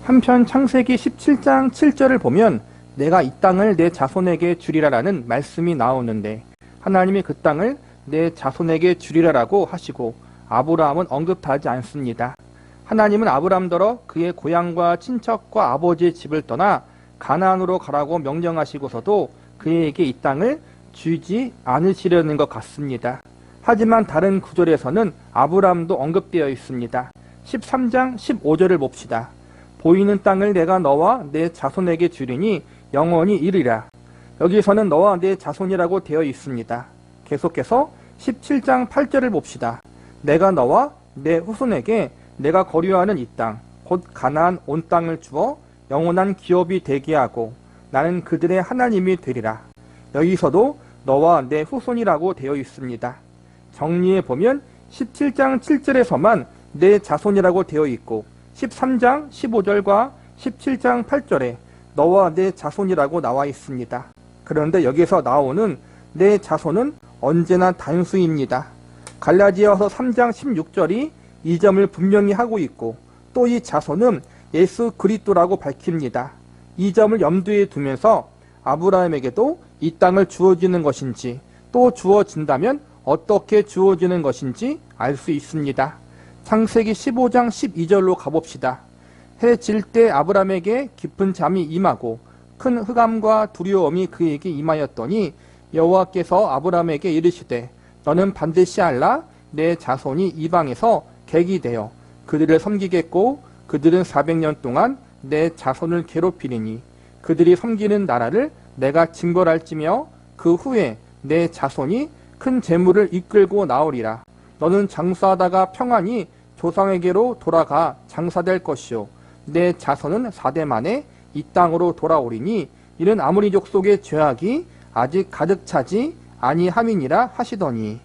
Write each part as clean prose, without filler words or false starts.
한편 창세기 17장 7절을 보면 내가 이 땅을 내 자손에게 주리라라는 말씀이 나오는데 하나님이 그 땅을 내 자손에게 주리라라고 하시고 아브라함은 언급하지 않습니다. 하나님은 아브라함더러 그의 고향과 친척과 아버지의 집을 떠나 가나안으로 가라고 명령하시고서도 그에게 이 땅을 주지 않으시려는 것 같습니다. 하지만 다른 구절에서는 아브라함도 언급되어 있습니다. 13장 15절을 봅시다. 보이는 땅을 내가 너와 내 자손에게 주리니 영원히 이르리라. 여기서는 너와 내 자손이라고 되어 있습니다. 계속해서 17장 8절을 봅시다. 내가 너와 내 후손에게 내가 거류하는 이 땅, 곧 가나안 온 땅을 주어 영원한 기업이 되게 하고 나는 그들의 하나님이 되리라. 여기서도 너와 내 후손이라고 되어 있습니다. 정리해 보면 17장 7절에서만 내 자손이라고 되어 있고 13장 15절과 17장 8절에 너와 내 자손이라고 나와 있습니다. 그런데 여기서 나오는 내 자손은 언제나 단수입니다. 갈라디아서 3장 16절이 이 점을 분명히 하고 있고 또 이 자손은 예수 그리스도라고 밝힙니다. 이 점을 염두에 두면서 아브라함에게도 이 땅을 주어지는 것인지 또 주어진다면 어떻게 주어지는 것인지 알 수 있습니다. 창세기 15장 12절로 가봅시다. 해 질 때 아브라함에게 깊은 잠이 임하고 큰 흑암과 두려움이 그에게 임하였더니 여호와께서 아브라함에게 이르시되 너는 반드시 알라 내 자손이 이방에서 객이 되어 그들을 섬기겠고 그들은 400년 동안 내 자손을 괴롭히리니 그들이 섬기는 나라를 내가 징벌할지며 그 후에 내 자손이 큰 재물을 이끌고 나오리라. 너는 장사하다가 평안히 조상에게로 돌아가 장사될 것이요 내 자손은 4대 만에 이 땅으로 돌아오리니 이는 아모리 족속의 죄악이 아직 가득 차지 아니함이니라 하시더니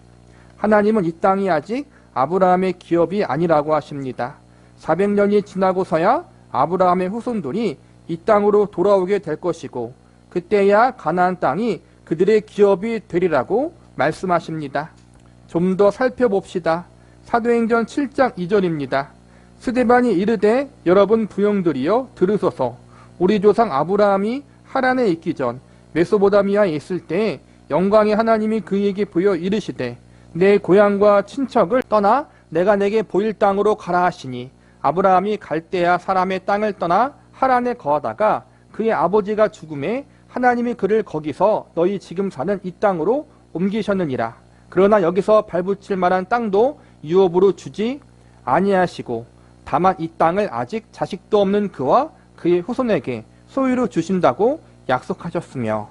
하나님은 이 땅이 아직 아브라함의 기업이 아니라고 하십니다. 400년이 지나고서야 아브라함의 후손들이 이 땅으로 돌아오게 될 것이고 그때야 가나안 땅이 그들의 기업이 되리라고 말씀하십니다. 좀 더 살펴봅시다. 사도행전 7장 2절입니다. 스데반이 이르되 여러분 부형들이여 들으소서. 우리 조상 아브라함이 하란에 있기 전 메소보다미아에 있을 때에 영광의 하나님이 그에게 보여 이르시되 내 고향과 친척을 떠나 내가 내게 보일 땅으로 가라 하시니 아브라함이 갈대아 사람의 땅을 떠나 하란에 거하다가 그의 아버지가 죽음에 하나님이 그를 거기서 너희 지금 사는 이 땅으로 옮기셨느니라. 그러나 여기서 발붙일 만한 땅도 유업으로 주지 아니하시고 다만 이 땅을 아직 자식도 없는 그와 그의 후손에게 소유로 주신다고 약속하셨으며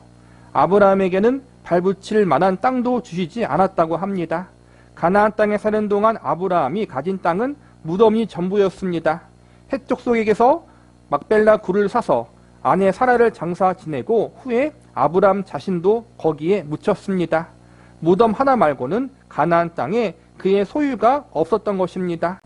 아브라함에게는 발붙일 만한 땅도 주시지 않았다고 합니다. 가나안 땅에 사는 동안 아브라함이 가진 땅은 무덤이 전부였습니다. 헷 족속에게서 막벨라 굴을 사서 아내 사라를 장사 지내고 후에 아브라함 자신도 거기에 묻혔습니다. 무덤 하나 말고는 가나안 땅에 그의 소유가 없었던 것입니다.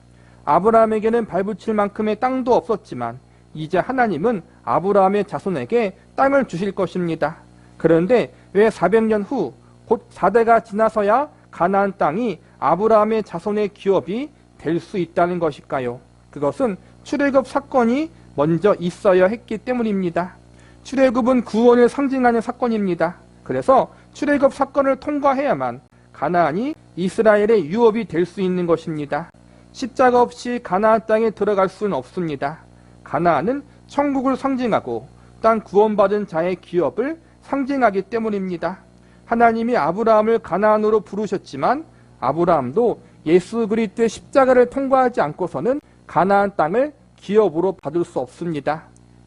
아브라함에게는 발붙일 만큼의 땅도 없었지만 이제 하나님은 아브라함의 자손에게 땅을 주실 것입니다. 그런데 왜 400년 후 곧 4대가 지나서야 가나안 땅이 아브라함의 자손의 기업이 될 수 있다는 것일까요? 그것은 출애굽 사건이 먼저 있어야 했기 때문입니다. 출애굽은 구원을 상징하는 사건입니다. 그래서 출애굽 사건을 통과해야만 가나안이 이스라엘의 유업이 될 수 있는 것입니다. 십자가 없이 가나안 땅에 들어갈 수는 없습니다. 가나안은 천국을 상징하고 땅 구원받은 자의 기업을 상징하기 때문입니다. 하나님이 아브라함을 가나안으로 부르셨지만 아브라함도 예수 그리스도의 십자가를 통과하지 않고서는 가나안 땅을 기업으로 받을 수 없습니다.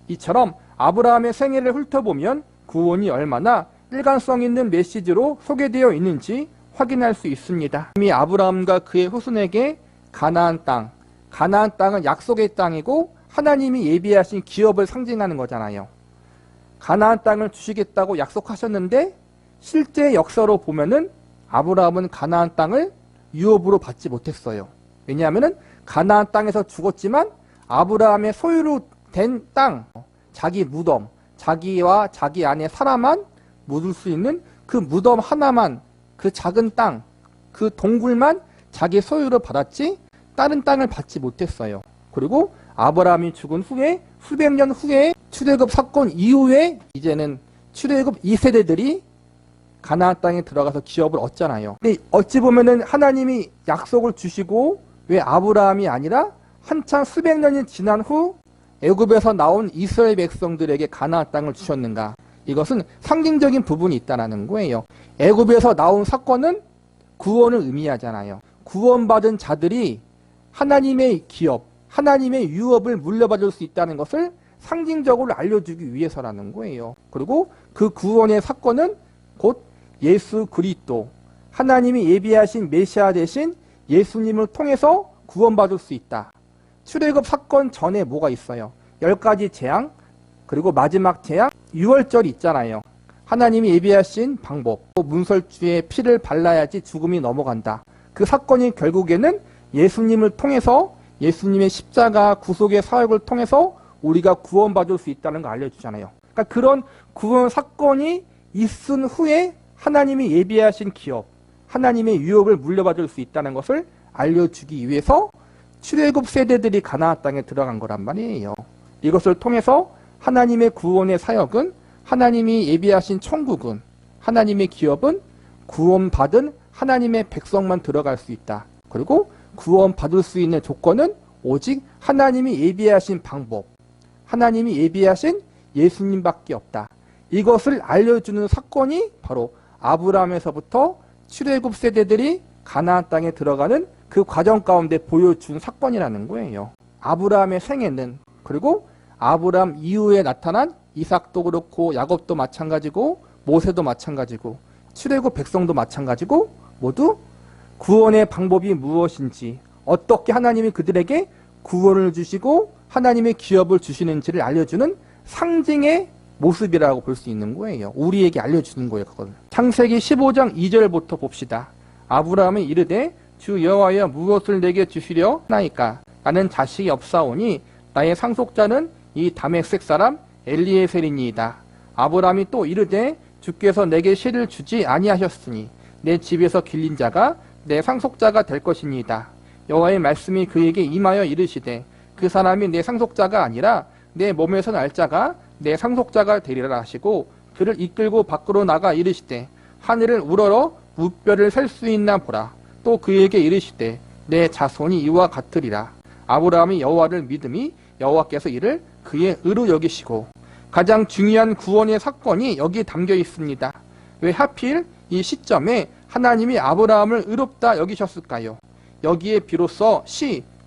이처럼 아브라함의 생애를 훑어보면 구원이 얼마나 일관성 있는 메시지로 소개되어 있는지 확인할 수 있습니다. 이미 아브라함과 그의 후손에게 가나안 땅은 약속의 땅이고 하나님이 예비하신 기업을 상징하는 거잖아요. 가나안 땅을 주시겠다고 약속하셨는데 실제 역사로 보면은 아브라함은 가나안 땅을 유업으로 받지 못했어요. 왜냐하면은 가나안 땅에서 죽었지만 아브라함의 소유로 된 땅, 자기 무덤, 자기와 자기 아내 사라만 묻을 수 있는 그 무덤 하나만, 그 작은 땅, 그 동굴만 자기 소유로 받았지 다른 땅을 받지 못했어요. 그리고 아브라함이 죽은 후에 수백 년 후에 출애굽 사건 이후에 이제는 출애굽 2세대들이 가나안 땅에 들어가서 기업을 얻잖아요. 근데 어찌 보면은 하나님이 약속을 주시고 왜 아브라함이 아니라 한참 수백 년이 지난 후 애굽에서 나온 이스라엘 백성들에게 가나안 땅을 주셨는가? 이것은 상징적인 부분이 있다는 거예요. 애굽에서 나온 사건은 구원을 의미하잖아요. 구원받은 자들이 하나님의 기업, 하나님의 유업을 물려받을 수 있다는 것을 상징적으로 알려주기 위해서라는 거예요. 그리고 그 구원의 사건은 곧 예수 그리스도, 하나님이 예비하신 메시아 대신 예수님을 통해서 구원받을 수 있다. 출애굽 사건 전에 뭐가 있어요? 10가지 재앙, 그리고 마지막 재앙, 유월절이 있잖아요. 하나님이 예비하신 방법, 문설주에 피를 발라야지 죽음이 넘어간다. 그 사건이 결국에는 예수님을 통해서 예수님의 십자가 구속의 사역을 통해서 우리가 구원받을 수 있다는 거 알려주잖아요. 그러니까 그런 구원 사건이 있은 후에 하나님이 예비하신 기업, 하나님의 유업을 물려받을 수 있다는 것을 알려주기 위해서 출애굽 세대들이 가나안 땅에 들어간 거란 말이에요. 이것을 통해서 하나님의 구원의 사역은, 하나님이 예비하신 천국은, 하나님의 기업은 구원받은 하나님의 백성만 들어갈 수 있다. 그리고 구원받을 수 있는 조건은 오직 하나님이 예비하신 방법, 하나님이 예비하신 예수님밖에 없다. 이것을 알려주는 사건이 바로 아브라함에서부터 출애굽 세대들이 가나안 땅에 들어가는 그 과정 가운데 보여준 사건이라는 거예요. 아브라함의 생애는, 그리고 아브라함 이후에 나타난 이삭도 그렇고 야곱도 마찬가지고 모세도 마찬가지고 출애굽 백성도 마찬가지고 모두 구원의 방법이 무엇인지, 어떻게 하나님이 그들에게 구원을 주시고 하나님의 기업을 주시는지를 알려주는 상징의 모습이라고 볼 수 있는 거예요. 우리에게 알려주는 거예요. 그걸. 창세기 15장 2절부터 봅시다. 아브라함이 이르되 주 여호와여 무엇을 내게 주시려 하나이까? 나는 자식이 없사오니 나의 상속자는 이 다메섹 사람 엘리에셀이니이다. 아브라함이 또 이르되 주께서 내게 실을 주지 아니하셨으니 내 집에서 길린 자가 내 상속자가 될 것이니이다. 여호와의 말씀이 그에게 임하여 이르시되 그 사람이 내 상속자가 아니라 내 몸에서 날 자가 내 상속자가 되리라 하시고 그를 이끌고 밖으로 나가 이르시되 하늘을 우러러 무뼈를 셀 수 있나 보라. 또 그에게 이르시되 내 자손이 이와 같으리라. 아브라함이 여호와를 믿음이 여호와께서 이를 그의 의로 여기시고. 가장 중요한 구원의 사건이 여기 담겨 있습니다. 왜 하필 이 시점에 하나님이 아브라함을 의롭다 여기셨을까요? 여기에 비로소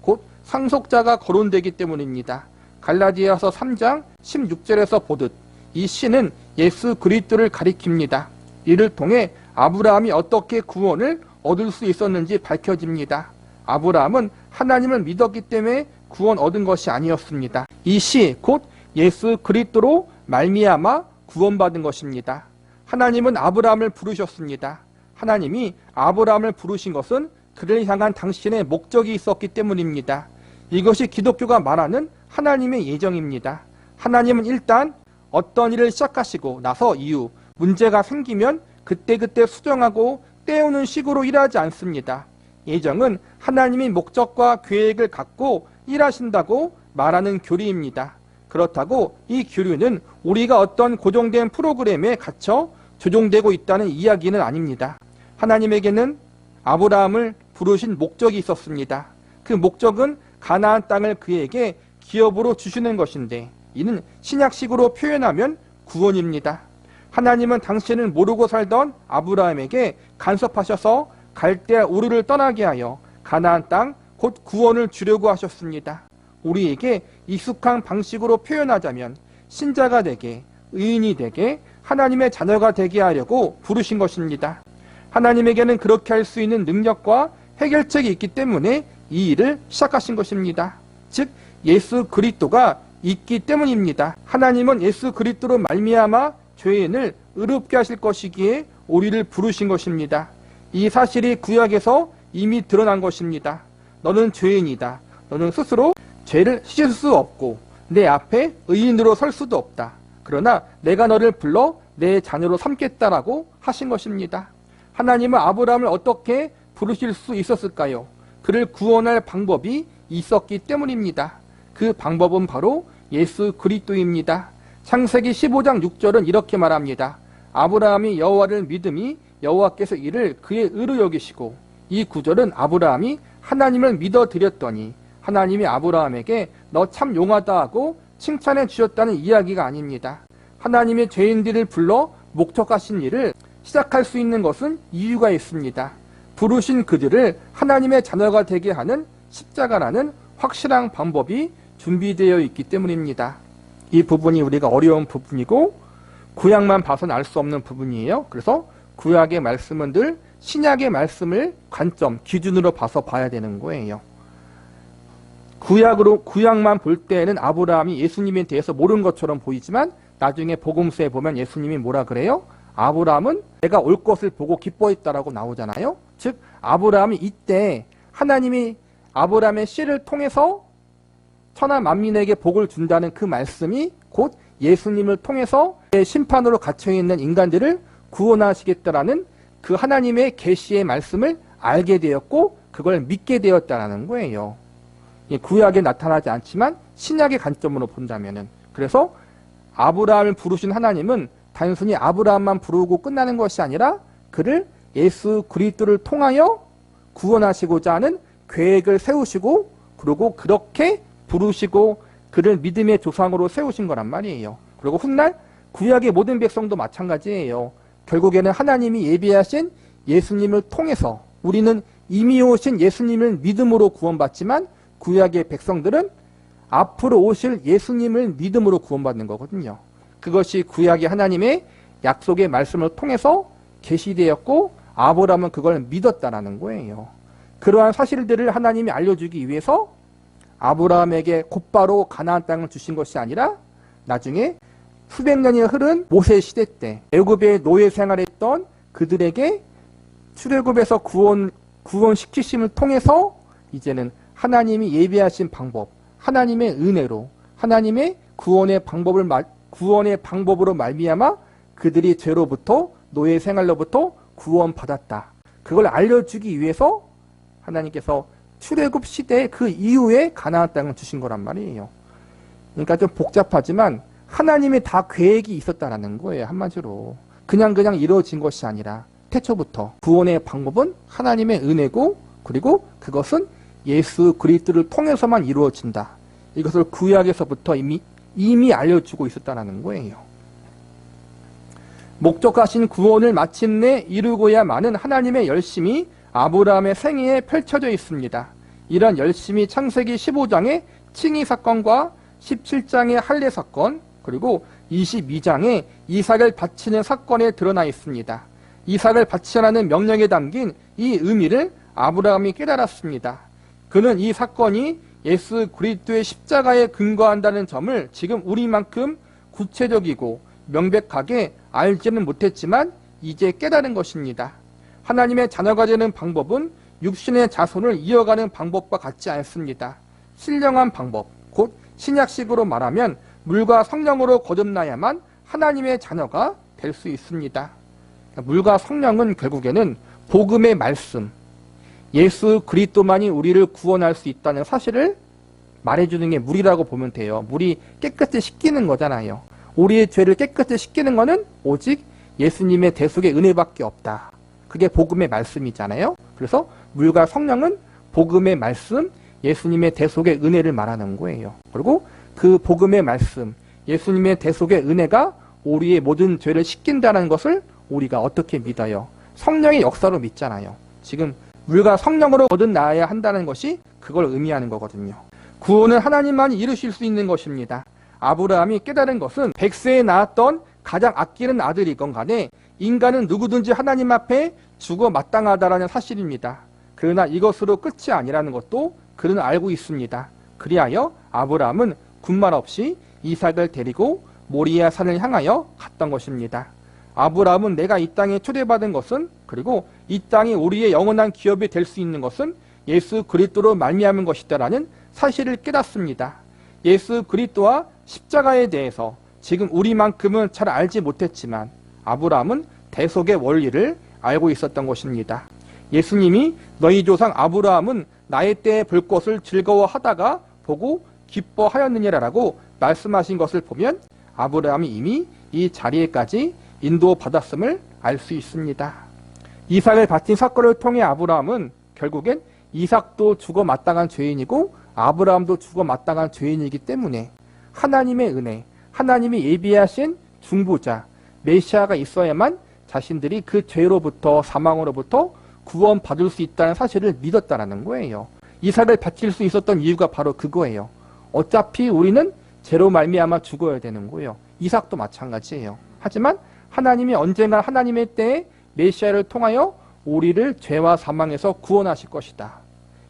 곧 상속자가 거론되기 때문입니다. 갈라디아서 3장 16절에서 보듯 이 시는 예수 그리스도를 가리킵니다. 이를 통해 아브라함이 어떻게 구원을 얻을 수 있었는지 밝혀집니다. 아브라함은 하나님을 믿었기 때문에 구원 얻은 것이 아니었습니다. 이 시 곧 예수 그리스도로 말미암아 구원받은 것입니다. 하나님은 아브라함을 부르셨습니다. 하나님이 아브라함을 부르신 것은 그를 향한 당신의 목적이 있었기 때문입니다. 이것이 기독교가 말하는 하나님의 예정입니다. 하나님은 일단 어떤 일을 시작하시고 나서 이후 문제가 생기면 그때그때 수정하고 때우는 식으로 일하지 않습니다. 예정은 하나님이 목적과 계획을 갖고 일하신다고 말하는 교리입니다. 그렇다고 이 교리는 우리가 어떤 고정된 프로그램에 갇혀 조종되고 있다는 이야기는 아닙니다. 하나님에게는 아브라함을 부르신 목적이 있었습니다. 그 목적은 가나안 땅을 그에게 기업으로 주시는 것인데 이는 신약식으로 표현하면 구원입니다. 하나님은 당신을 모르고 살던 아브라함에게 간섭하셔서 갈대아 우르를 떠나게 하여 가나안 땅 곧 구원을 주려고 하셨습니다. 우리에게 익숙한 방식으로 표현하자면 신자가 되게, 의인이 되게, 하나님의 자녀가 되게 하려고 부르신 것입니다. 하나님에게는 그렇게 할 수 있는 능력과 해결책이 있기 때문에 이 일을 시작하신 것입니다. 즉 예수 그리스도가 있기 때문입니다. 하나님은 예수 그리스도로 말미암아 죄인을 의롭게 하실 것이기에 우리를 부르신 것입니다. 이 사실이 구약에서 이미 드러난 것입니다. 너는 죄인이다. 너는 스스로 죄를 씻을 수 없고 내 앞에 의인으로 설 수도 없다. 그러나 내가 너를 불러 내 자녀로 삼겠다라고 하신 것입니다. 하나님은 아브라함을 어떻게 부르실 수 있었을까요? 그를 구원할 방법이 있었기 때문입니다. 그 방법은 바로 예수 그리스도입니다. 창세기 15장 6절은 이렇게 말합니다. 아브라함이 여호와를 믿음이 여호와께서 이를 그의 의로 여기시고, 이 구절은 아브라함이 하나님을 믿어드렸더니 하나님이 아브라함에게 너 참 용하다 하고 칭찬해 주셨다는 이야기가 아닙니다. 하나님의 죄인들을 불러 목적하신 일을 시작할 수 있는 것은 이유가 있습니다. 부르신 그들을 하나님의 자녀가 되게 하는 십자가라는 확실한 방법이 준비되어 있기 때문입니다. 이 부분이 우리가 어려운 부분이고 구약만 봐서는 알 수 없는 부분이에요. 그래서 구약의 말씀은 늘 신약의 말씀을 관점, 기준으로 봐야 되는 거예요. 구약만 볼 때는 아브라함이 예수님에 대해서 모르는 것처럼 보이지만 나중에 복음서에 보면 예수님이 뭐라 그래요? 아브라함은 내가 올 것을 보고 기뻐했다라고 나오잖아요. 즉 아브라함이 이때 하나님이 아브라함의 씨를 통해서 천하 만민에게 복을 준다는 그 말씀이 곧 예수님을 통해서 심판으로 갇혀있는 인간들을 구원하시겠다라는 그 하나님의 계시의 말씀을 알게 되었고 그걸 믿게 되었다라는 거예요. 구약에 나타나지 않지만 신약의 관점으로 본다면은. 그래서 아브라함을 부르신 하나님은 단순히 아브라함만 부르고 끝나는 것이 아니라 그를 예수 그리스도를 통하여 구원하시고자 하는 계획을 세우시고, 그리고 그렇게 부르시고 그를 믿음의 조상으로 세우신 거란 말이에요. 그리고 훗날 구약의 모든 백성도 마찬가지예요. 결국에는 하나님이 예비하신 예수님을 통해서 우리는 이미 오신 예수님을 믿음으로 구원받지만 구약의 백성들은 앞으로 오실 예수님을 믿음으로 구원받는 거거든요. 그것이 구약의 하나님의 약속의 말씀을 통해서 계시되었고 아브라함은 그걸 믿었다라는 거예요. 그러한 사실들을 하나님이 알려주기 위해서 아브라함에게 곧바로 가나안 땅을 주신 것이 아니라 나중에 수백 년이 흐른 모세 시대 때 애굽의 노예 생활했던 그들에게 출애굽에서 구원시키심을 통해서 이제는 하나님이 예비하신 방법, 하나님의 은혜로 하나님의 구원의 방법으로 말미암아 그들이 죄로부터 노예 생활로부터 구원받았다. 그걸 알려주기 위해서 하나님께서 출애굽 시대 그 이후에 가나안 땅을 주신 거란 말이에요. 그러니까 좀 복잡하지만 하나님의 다 계획이 있었다라는 거예요. 한마디로 그냥 이루어진 것이 아니라 태초부터 구원의 방법은 하나님의 은혜고, 그리고 그것은 예수 그리스도를 통해서만 이루어진다. 이것을 구약에서부터 이미 알려주고 있었다는 거예요. 목적하신 구원을 마침내 이루고야만은 하나님의 열심이 아브라함의 생애에 펼쳐져 있습니다. 이런 열심이 창세기 15장의 칭의 사건과 17장의 할례 사건, 그리고 22장의 이삭을 바치는 사건에 드러나 있습니다. 이삭을 바치라는 명령에 담긴 이 의미를 아브라함이 깨달았습니다. 그는 이 사건이 예수 그리스도의 십자가에 근거한다는 점을 지금 우리만큼 구체적이고 명백하게 알지는 못했지만 이제 깨달은 것입니다. 하나님의 자녀가 되는 방법은 육신의 자손을 이어가는 방법과 같지 않습니다. 신령한 방법, 곧 신약식으로 말하면 물과 성령으로 거듭나야만 하나님의 자녀가 될 수 있습니다. 물과 성령은 결국에는 복음의 말씀, 예수 그리스도만이 우리를 구원할 수 있다는 사실을 말해주는 게 물이라고 보면 돼요. 물이 깨끗이 씻기는 거잖아요. 우리의 죄를 깨끗이 씻기는 것은 오직 예수님의 대속의 은혜밖에 없다. 그게 복음의 말씀이잖아요. 그래서 물과 성령은 복음의 말씀, 예수님의 대속의 은혜를 말하는 거예요. 그리고 그 복음의 말씀, 예수님의 대속의 은혜가 우리의 모든 죄를 씻긴다는 것을 우리가 어떻게 믿어요? 성령의 역사로 믿잖아요. 지금 물과 성령으로 거듭나야 한다는 것이 그걸 의미하는 거거든요. 구원은 하나님만이 이루실 수 있는 것입니다. 아브라함이 깨달은 것은 100세에 낳았던 가장 아끼는 아들이건 간에 인간은 누구든지 하나님 앞에 죽어 마땅하다라는 사실입니다. 그러나 이것으로 끝이 아니라는 것도 그는 알고 있습니다. 그리하여 아브라함은 군말 없이 이삭을 데리고 모리아 산을 향하여 갔던 것입니다. 아브라함은 내가 이 땅에 초대받은 것은, 그리고 이 땅이 우리의 영원한 기업이 될 수 있는 것은 예수 그리스도로 말미암은 것이다라는 사실을 깨닫습니다. 예수 그리스도와 십자가에 대해서 지금 우리만큼은 잘 알지 못했지만 아브라함은 대속의 원리를 알고 있었던 것입니다. 예수님이 너희 조상 아브라함은 나의 때에 볼 것을 즐거워하다가 보고 기뻐하였느니라라고 말씀하신 것을 보면 아브라함이 이미 이 자리에까지 인도받았음을 알 수 있습니다. 이삭을 바친 사건을 통해 아브라함은 결국엔 이삭도 죽어 마땅한 죄인이고 아브라함도 죽어 마땅한 죄인이기 때문에 하나님의 은혜, 하나님이 예비하신 중보자, 메시아가 있어야만 자신들이 그 죄로부터 사망으로부터 구원받을 수 있다는 사실을 믿었다라는 거예요. 이삭을 바칠 수 있었던 이유가 바로 그거예요. 어차피 우리는 죄로 말미암아 죽어야 되는 거예요. 이삭도 마찬가지예요. 하지만 하나님이 언젠가 하나님의 때에 메시아를 통하여 우리를 죄와 사망에서 구원하실 것이다.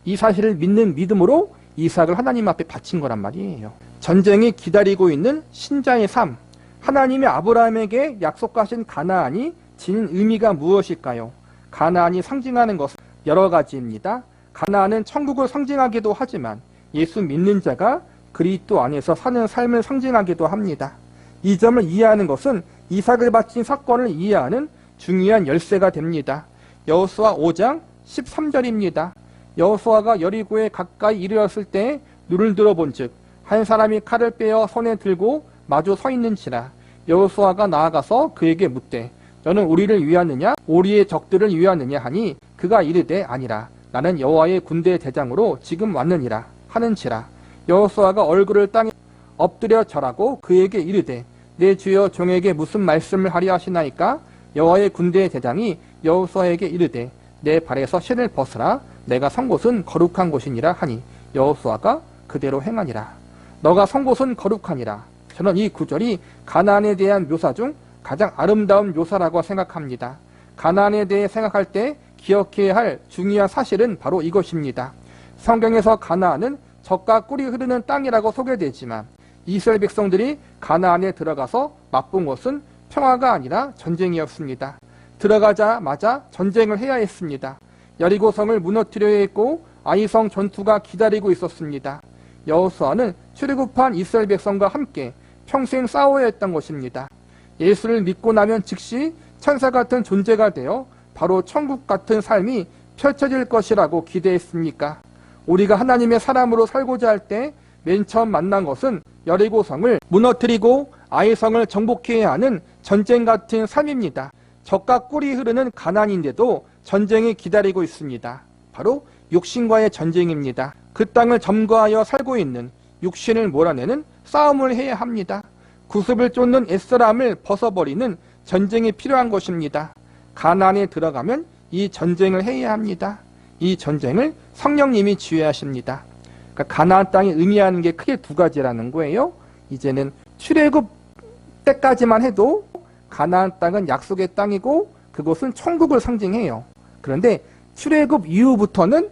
이 사실을 믿는 믿음으로 이삭을 하나님 앞에 바친 거란 말이에요. 전쟁이 기다리고 있는 신자의 삶, 하나님이 아브라함에게 약속하신 가나안이 지닌 의미가 무엇일까요? 가나안이 상징하는 것은 여러 가지입니다. 가나안은 천국을 상징하기도 하지만 예수 믿는 자가 그리스도 안에서 사는 삶을 상징하기도 합니다. 이 점을 이해하는 것은 이삭을 바친 사건을 이해하는 중요한 열쇠가 됩니다. 여호수아 5장 13절입니다. 여호수아가 여리고에 가까이 이르렀을 때 눈을 들어본즉 한 사람이 칼을 빼어 손에 들고 마주 서 있는지라. 여호수아가 나아가서 그에게 묻되 너는 우리를 위하느냐 우리의 적들을 위하느냐 하니 그가 이르되 아니라 나는 여호와의 군대 대장으로 지금 왔느니라 하는지라. 여호수아가 얼굴을 땅에 엎드려 절하고 그에게 이르되 내 주여 종에게 무슨 말씀을 하려 하시나이까? 여호와의 군대 대장이 여호수아에게 이르되 내 발에서 신을 벗으라 내가 선 곳은 거룩한 곳이니라 하니 여호수아가 그대로 행하니라. 너가 선 곳은 거룩하니라. 저는 이 구절이 가나안에 대한 묘사 중 가장 아름다운 묘사라고 생각합니다. 가나안에 대해 생각할 때 기억해야 할 중요한 사실은 바로 이것입니다. 성경에서 가나안은 젖과 꿀이 흐르는 땅이라고 소개되지만 이스라엘 백성들이 가나안에 들어가서 맛본 것은 평화가 아니라 전쟁이었습니다. 들어가자마자 전쟁을 해야 했습니다. 여리고성을 무너뜨려야 했고 아이성 전투가 기다리고 있었습니다. 여호수아는 출애굽한 이스라엘 백성과 함께 평생 싸워야 했던 것입니다. 예수를 믿고 나면 즉시 천사 같은 존재가 되어 바로 천국 같은 삶이 펼쳐질 것이라고 기대했습니까? 우리가 하나님의 사람으로 살고자 할 때 맨 처음 만난 것은 여리고성을 무너뜨리고 아이성을 정복해야 하는 전쟁 같은 삶입니다. 젖과 꿀이 흐르는 가나안인데도 전쟁이 기다리고 있습니다. 바로 육신과의 전쟁입니다. 그 땅을 점거하여 살고 있는 육신을 몰아내는 싸움을 해야 합니다. 구습을 쫓는 애쓰람을 벗어버리는 전쟁이 필요한 것입니다. 가나안에 들어가면 이 전쟁을 해야 합니다. 이 전쟁을 성령님이 지휘하십니다. 그러니까 가나안 땅이 의미하는 게 크게 두 가지라는 거예요. 이제는 출애굽 때까지만 해도 가나안 땅은 약속의 땅이고 그곳은 천국을 상징해요. 그런데 출애굽 이후부터는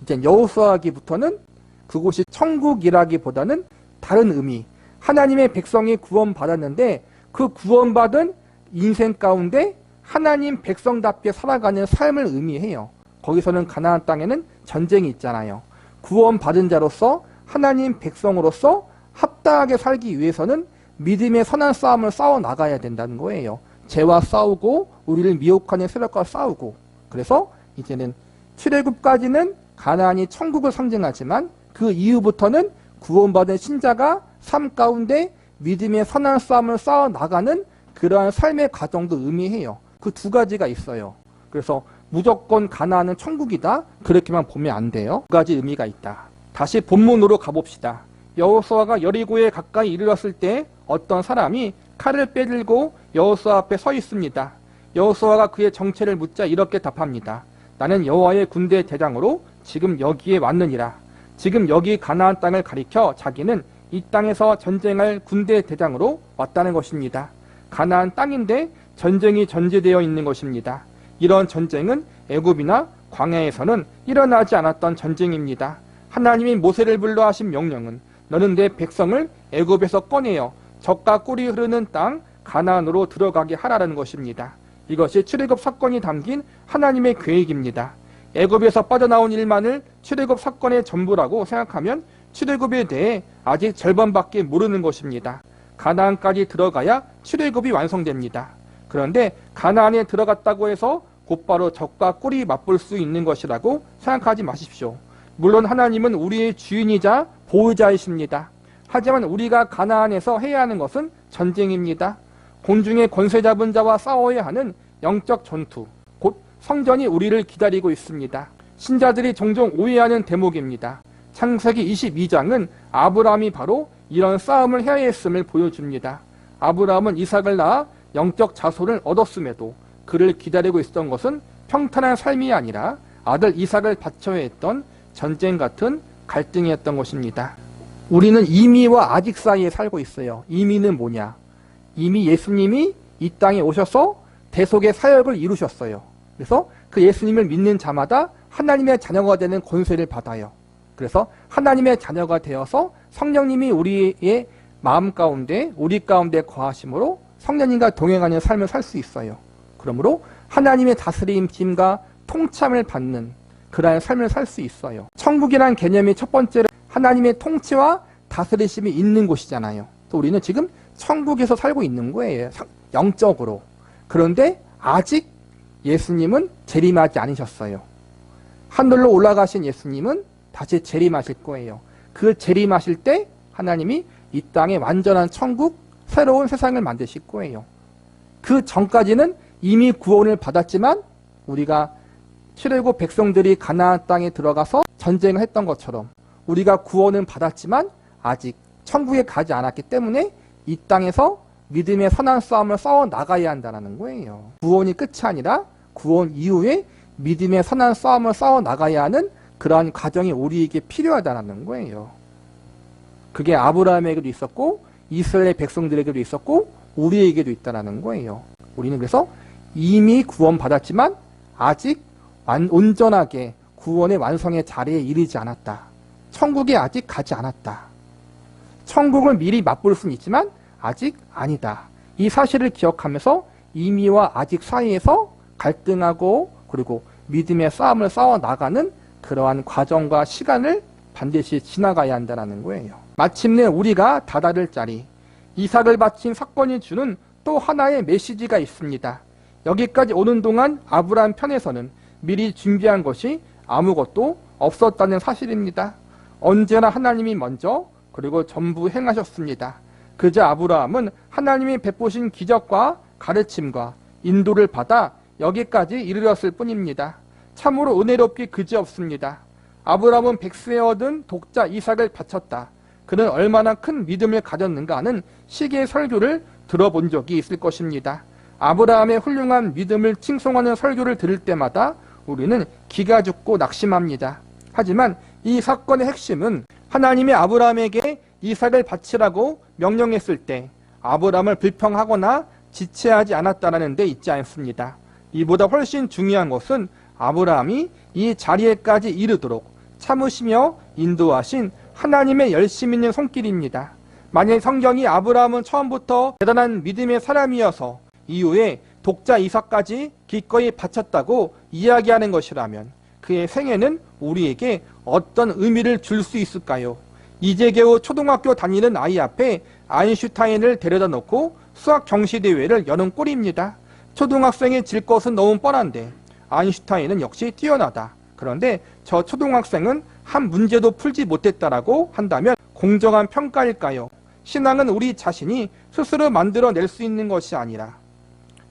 이제 여호수아기부터는 그곳이 천국이라기보다는 다른 의미, 하나님의 백성이 구원받았는데 그 구원받은 인생 가운데 하나님 백성답게 살아가는 삶을 의미해요. 거기서는 가나안 땅에는 전쟁이 있잖아요. 구원받은 자로서 하나님 백성으로서 합당하게 살기 위해서는 믿음의 선한 싸움을 싸워 나가야 된다는 거예요. 죄와 싸우고 우리를 미혹하는 세력과 싸우고. 그래서 이제는 출애굽까지는 가나안이 천국을 상징하지만 그 이후부터는 구원받은 신자가 삶 가운데 믿음의 선한 싸움을 싸워 나가는 그러한 삶의 과정도 의미해요. 그 두 가지가 있어요. 그래서 무조건 가나안은 천국이다 그렇게만 보면 안 돼요. 두 가지 의미가 있다. 다시 본문으로 가봅시다. 여호수아가 여리고에 가까이 이르렀을 때 어떤 사람이 칼을 빼들고 여호수아 앞에 서 있습니다. 여호수아가 그의 정체를 묻자 이렇게 답합니다. 나는 여호와의 군대 대장으로 지금 여기에 왔느니라. 지금 여기 가나안 땅을 가리켜 자기는 이 땅에서 전쟁할 군대 대장으로 왔다는 것입니다. 가나안 땅인데 전쟁이 전제되어 있는 것입니다. 이런 전쟁은 애굽이나 광야에서는 일어나지 않았던 전쟁입니다. 하나님이 모세를 불러 하신 명령은 너는 내 백성을 애굽에서 꺼내어 젖과 꿀이 흐르는 땅 가나안으로 들어가게 하라는 것입니다. 이것이 출애굽 사건이 담긴 하나님의 계획입니다. 애굽에서 빠져나온 일만을 출애굽 사건의 전부라고 생각하면 출애굽에 대해 아직 절반밖에 모르는 것입니다. 가나안까지 들어가야 출애굽이 완성됩니다. 그런데 가나안에 들어갔다고 해서 곧바로 젖과 꿀이 맛볼 수 있는 것이라고 생각하지 마십시오. 물론 하나님은 우리의 주인이자 보호자이십니다. 하지만 우리가 가나안에서 해야 하는 것은 전쟁입니다. 공중의 권세 잡은 자와 싸워야 하는 영적 전투, 곧 성전이 우리를 기다리고 있습니다. 신자들이 종종 오해하는 대목입니다. 창세기 22장은 아브라함이 바로 이런 싸움을 해야 했음을 보여줍니다. 아브라함은 이삭을 낳아 영적 자손을 얻었음에도 그를 기다리고 있었던 것은 평탄한 삶이 아니라 아들 이삭을 바쳐야 했던 전쟁 같은 갈등이었던 것입니다. 우리는 이미와 아직 사이에 살고 있어요. 이미는 뭐냐? 이미 예수님이 이 땅에 오셔서 대속의 사역을 이루셨어요. 그래서 그 예수님을 믿는 자마다 하나님의 자녀가 되는 권세를 받아요. 그래서 하나님의 자녀가 되어서 성령님이 우리의 마음 가운데, 우리 가운데 거하심으로 성령님과 동행하는 삶을 살 수 있어요. 그러므로 하나님의 다스림과 통참을 받는 그러한 삶을 살 수 있어요. 천국이란 개념이 첫 번째로 하나님의 통치와 다스리심이 있는 곳이잖아요. 또 우리는 지금 천국에서 살고 있는 거예요. 영적으로. 그런데 아직 예수님은 재림하지 않으셨어요. 하늘로 올라가신 예수님은 다시 재림하실 거예요. 그 재림하실 때 하나님이 이 땅에 완전한 천국, 새로운 세상을 만드실 거예요. 그 전까지는 이미 구원을 받았지만 우리가 출애굽 백성들이 가나안 땅에 들어가서 전쟁을 했던 것처럼 우리가 구원은 받았지만 아직 천국에 가지 않았기 때문에 이 땅에서 믿음의 선한 싸움을 싸워 나가야 한다는 거예요. 구원이 끝이 아니라 구원 이후에 믿음의 선한 싸움을 싸워 나가야 하는 그러한 과정이 우리에게 필요하다는 거예요. 그게 아브라함에게도 있었고 이스라엘 백성들에게도 있었고 우리에게도 있다는 거예요. 우리는 그래서 이미 구원받았지만 아직 온전하게 구원의 완성의 자리에 이르지 않았다. 천국에 아직 가지 않았다. 천국을 미리 맛볼 수는 있지만 아직 아니다. 이 사실을 기억하면서 이미와 아직 사이에서 갈등하고 그리고 믿음의 싸움을 싸워 나가는 그러한 과정과 시간을 반드시 지나가야 한다는 거예요. 마침내 우리가 다다를 자리, 이삭을 바친 사건이 주는 또 하나의 메시지가 있습니다. 여기까지 오는 동안 아브라함 편에서는 미리 준비한 것이 아무것도 없었다는 사실입니다. 언제나 하나님이 먼저 그리고 전부 행하셨습니다. 그저 아브라함은 하나님이 베푸신 기적과 가르침과 인도를 받아 여기까지 이르렀을 뿐입니다. 참으로 은혜롭기 그지없습니다. 아브라함은 백세에 얻은 독자 이삭을 바쳤다. 그는 얼마나 큰 믿음을 가졌는가 하는 시기의 설교를 들어본 적이 있을 것입니다. 아브라함의 훌륭한 믿음을 칭송하는 설교를 들을 때마다 우리는 기가 죽고 낙심합니다. 하지만 이 사건의 핵심은 하나님이 아브라함에게 이삭을 바치라고 명령했을 때 아브라함을 불평하거나 지체하지 않았다는 데 있지 않습니다. 이보다 훨씬 중요한 것은 아브라함이 이 자리에까지 이르도록 참으시며 인도하신 하나님의 열심 있는 손길입니다. 만약 성경이 아브라함은 처음부터 대단한 믿음의 사람이어서 이후에 독자 이삭까지 기꺼이 바쳤다고 이야기하는 것이라면 그의 생애는 우리에게 어떤 의미를 줄 수 있을까요? 이제 겨우 초등학교 다니는 아이 앞에 아인슈타인을 데려다 놓고 수학 경시대회를 여는 꼴입니다. 초등학생이 질 것은 너무 뻔한데 아인슈타인은 역시 뛰어나다. 그런데 저 초등학생은 한 문제도 풀지 못했다라고 한다면 공정한 평가일까요? 신앙은 우리 자신이 스스로 만들어낼 수 있는 것이 아니라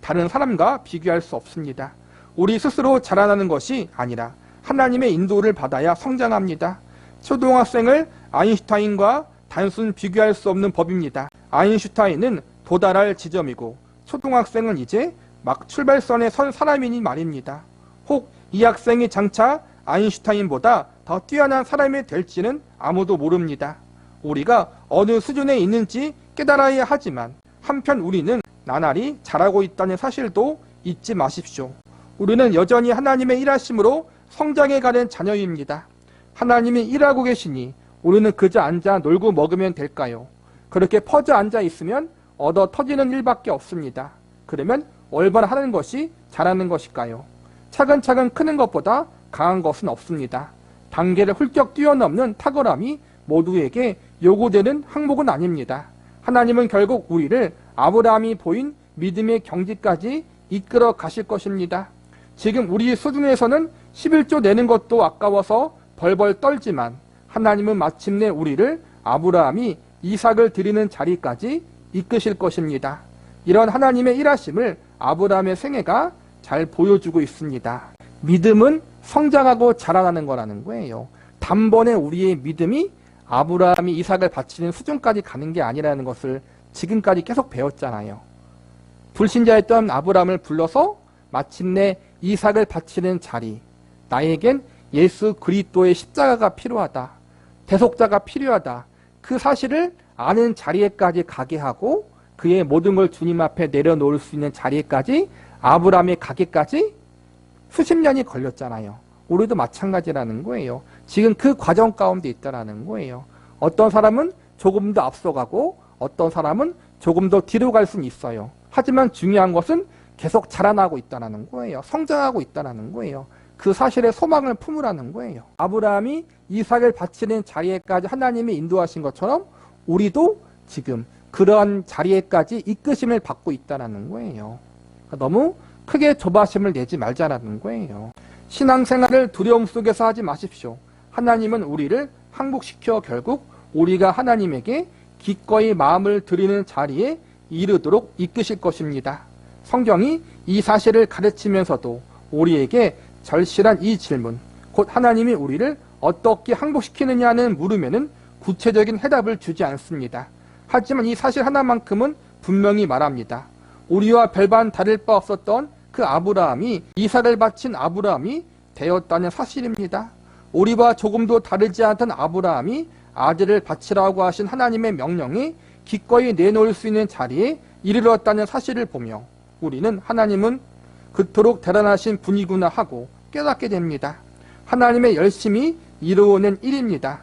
다른 사람과 비교할 수 없습니다. 우리 스스로 자라나는 것이 아니라 하나님의 인도를 받아야 성장합니다. 초등학생을 아인슈타인과 단순 비교할 수 없는 법입니다. 아인슈타인은 도달할 지점이고 초등학생은 이제 막 출발선에 선 사람이니 말입니다. 혹 이 학생이 장차 아인슈타인보다 더 뛰어난 사람이 될지는 아무도 모릅니다. 우리가 어느 수준에 있는지 깨달아야 하지만 한편 우리는 나날이 자라고 있다는 사실도 잊지 마십시오. 우리는 여전히 하나님의 일하심으로 성장해가는 자녀입니다. 하나님이 일하고 계시니 우리는 그저 앉아 놀고 먹으면 될까요? 그렇게 퍼져 앉아 있으면 얻어 터지는 일밖에 없습니다. 그러면 올바르하는 것이 잘하는 것일까요? 차근차근 크는 것보다 강한 것은 없습니다. 단계를 훌쩍 뛰어넘는 탁월함이 모두에게 요구되는 항목은 아닙니다. 하나님은 결국 우리를 아브라함이 보인 믿음의 경지까지 이끌어 가실 것입니다. 지금 우리 수준에서는 11조 내는 것도 아까워서 벌벌 떨지만 하나님은 마침내 우리를 아브라함이 이삭을 드리는 자리까지 이끄실 것입니다. 이런 하나님의 일하심을 아브라함의 생애가 잘 보여주고 있습니다. 믿음은 성장하고 자라나는 거라는 거예요. 단번에 우리의 믿음이 아브라함이 이삭을 바치는 수준까지 가는 게 아니라는 것을 지금까지 계속 배웠잖아요. 불신자였던 아브라함을 불러서 마침내 이삭을 바치는 자리, 나에겐 예수 그리스도의 십자가가 필요하다, 대속자가 필요하다, 그 사실을 아는 자리에까지 가게 하고 그의 모든 걸 주님 앞에 내려놓을 수 있는 자리에까지 아브라함이 가기까지 수십 년이 걸렸잖아요. 우리도 마찬가지라는 거예요. 지금 그 과정 가운데 있다라는 거예요. 어떤 사람은 조금 더 앞서가고 어떤 사람은 조금 더 뒤로 갈 수는 있어요. 하지만 중요한 것은 계속 자라나고 있다는 거예요. 성장하고 있다는 거예요. 그 사실에 소망을 품으라는 거예요. 아브라함이 이삭을 바치는 자리에까지 하나님이 인도하신 것처럼 우리도 지금 그러한 자리에까지 이끄심을 받고 있다는 거예요. 너무 크게 조바심을 내지 말자라는 거예요. 신앙생활을 두려움 속에서 하지 마십시오. 하나님은 우리를 항복시켜 결국 우리가 하나님에게 기꺼이 마음을 드리는 자리에 이르도록 이끄실 것입니다. 성경이 이 사실을 가르치면서도 우리에게 절실한 이 질문, 곧 하나님이 우리를 어떻게 항복시키느냐는 물음에는 구체적인 해답을 주지 않습니다. 하지만 이 사실 하나만큼은 분명히 말합니다. 우리와 별반 다를 바 없었던 그 아브라함이 이삭을 바친 아브라함이 되었다는 사실입니다. 우리와 조금도 다르지 않던 아브라함이 아들을 바치라고 하신 하나님의 명령이 기꺼이 내놓을 수 있는 자리에 이르렀다는 사실을 보며 우리는 하나님은 그토록 대단하신 분이구나 하고 깨닫게 됩니다. 하나님의 열심히 이루어낸 일입니다.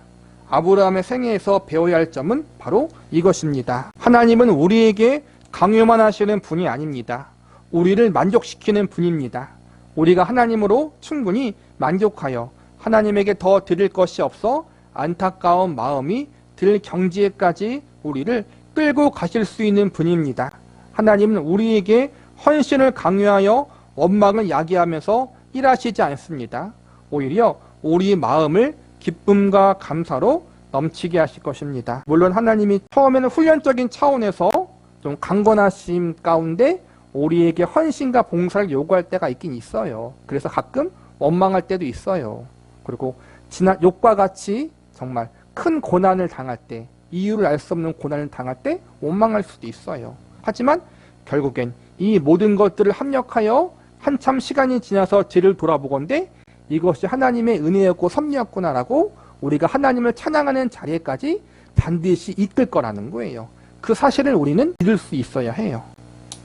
아브라함의 생애에서 배워야 할 점은 바로 이것입니다. 하나님은 우리에게 강요만 하시는 분이 아닙니다. 우리를 만족시키는 분입니다. 우리가 하나님으로 충분히 만족하여 하나님에게 더 드릴 것이 없어 안타까운 마음이 들 경지에까지 우리를 끌고 가실 수 있는 분입니다. 하나님은 우리에게 헌신을 강요하여 원망을 야기하면서 일하시지 않습니다. 오히려 우리 마음을 기쁨과 감사로 넘치게 하실 것입니다. 물론 하나님이 처음에는 훈련적인 차원에서 좀 강건하심 가운데 우리에게 헌신과 봉사를 요구할 때가 있긴 있어요. 그래서 가끔 원망할 때도 있어요. 그리고 지난 욥과 같이 정말 큰 고난을 당할 때, 이유를 알 수 없는 고난을 당할 때 원망할 수도 있어요. 하지만 결국엔 이 모든 것들을 합력하여 한참 시간이 지나서 뒤를 돌아보건대 이것이 하나님의 은혜였고 섭리였구나라고 우리가 하나님을 찬양하는 자리에까지 반드시 이끌 거라는 거예요. 그 사실을 우리는 믿을 수 있어야 해요.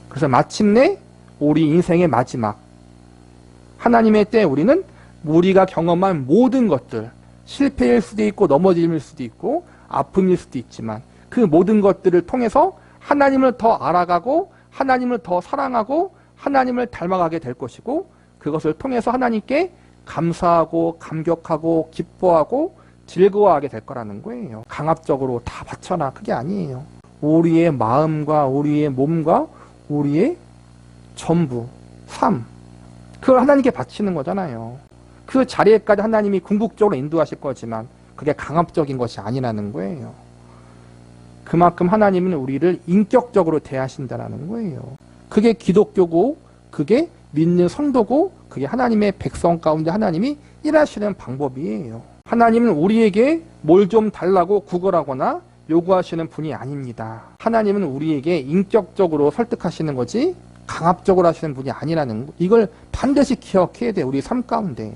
그래서 마침내 우리 인생의 마지막 하나님의 때에 우리는 우리가 경험한 모든 것들, 실패일 수도 있고 넘어짐일 수도 있고 아픔일 수도 있지만 그 모든 것들을 통해서 하나님을 더 알아가고 하나님을 더 사랑하고 하나님을 닮아가게 될 것이고 그것을 통해서 하나님께 감사하고 감격하고 기뻐하고 즐거워하게 될 거라는 거예요. 강압적으로 다 바쳐라, 그게 아니에요. 우리의 마음과 우리의 몸과 우리의 전부, 삶, 그걸 하나님께 바치는 거잖아요. 그 자리에까지 하나님이 궁극적으로 인도하실 거지만 그게 강압적인 것이 아니라는 거예요. 그만큼 하나님은 우리를 인격적으로 대하신다는 거예요. 그게 기독교고 그게 믿는 성도고 그게 하나님의 백성 가운데 하나님이 일하시는 방법이에요. 하나님은 우리에게 뭘 좀 달라고 구걸하거나 요구하시는 분이 아닙니다. 하나님은 우리에게 인격적으로 설득하시는 거지 강압적으로 하시는 분이 아니라는 거. 이걸 반드시 기억해야 돼요. 우리 삶 가운데.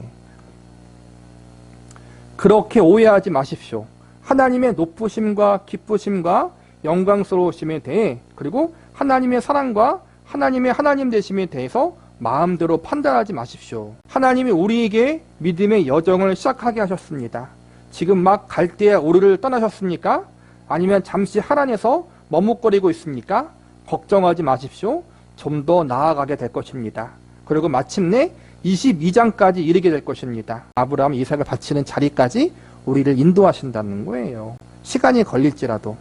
그렇게 오해하지 마십시오. 하나님의 높으심과 기쁘심과 영광스러우심에 대해 그리고 하나님의 사랑과 하나님의 하나님 되심에 대해서 마음대로 판단하지 마십시오. 하나님이 우리에게 믿음의 여정을 시작하게 하셨습니다. 지금 막 갈대아 우르를 떠나셨습니까? 아니면 잠시 하란에서 머뭇거리고 있습니까? 걱정하지 마십시오. 좀 더 나아가게 될 것입니다. 그리고 마침내 22장까지 이르게 될 것입니다. 아브라함 이삭을 바치는 자리까지 우리를 인도하신다는 거예요. 시간이 걸릴지라도.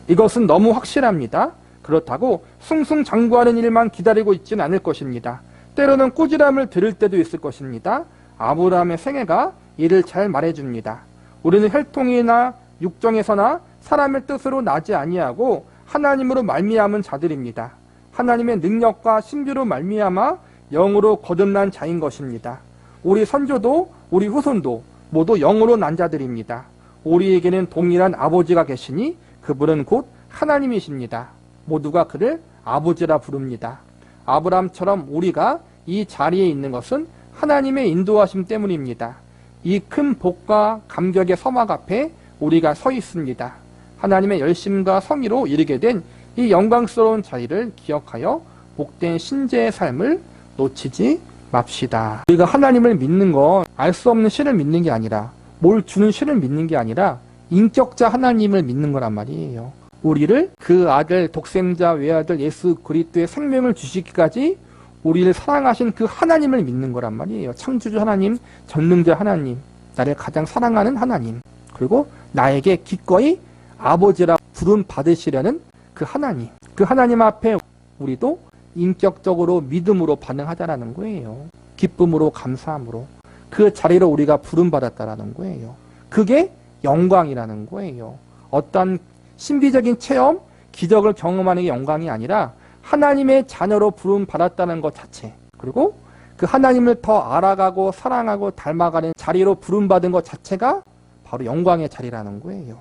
이것은 너무 확실합니다. 그렇다고 승승장구하는 일만 기다리고 있지는 않을 것입니다. 때로는 꾸지람을 들을 때도 있을 것입니다. 아브라함의 생애가 이를 잘 말해줍니다. 우리는 혈통이나 육정에서나 사람의 뜻으로 나지 아니하고 하나님으로 말미암은 자들입니다. 하나님의 능력과 신비로 말미암아 영으로 거듭난 자인 것입니다. 우리 선조도 우리 후손도 모두 영으로 난 자들입니다. 우리에게는 동일한 아버지가 계시니 그분은 곧 하나님이십니다. 모두가 그를 아버지라 부릅니다. 아브라함처럼 우리가 이 자리에 있는 것은 하나님의 인도하심 때문입니다. 이 큰 복과 감격의 서막 앞에 우리가 서 있습니다. 하나님의 열심과 성의로 이르게 된 이 영광스러운 자리를 기억하여 복된 신재의 삶을 놓치지 맙시다. 우리가 하나님을 믿는 건 알 수 없는 신을 믿는 게 아니라, 뭘 주는 신을 믿는 게 아니라 인격자 하나님을 믿는 거란 말이에요. 우리를 그 아들 독생자 외아들 예수 그리스도의 생명을 주시기까지 우리를 사랑하신 그 하나님을 믿는 거란 말이에요. 창조주 하나님, 전능자 하나님, 나를 가장 사랑하는 하나님, 그리고 나에게 기꺼이 아버지라 부름 받으시려는 그 하나님, 그 하나님 앞에 우리도 인격적으로 믿음으로 반응하자라는 거예요. 기쁨으로, 감사함으로 그 자리로 우리가 부름받았다라는 거예요. 그게 영광이라는 거예요. 어떤 신비적인 체험, 기적을 경험하는 게 영광이 아니라 하나님의 자녀로 부름받았다는 것 자체, 그리고 그 하나님을 더 알아가고 사랑하고 닮아가는 자리로 부름받은 것 자체가 바로 영광의 자리라는 거예요.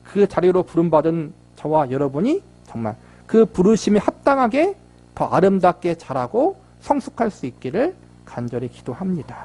그 자리로 부름받은 저와 여러분이 정말 그 부르심에 합당하게 더 아름답게 자라고 성숙할 수 있기를 간절히 기도합니다.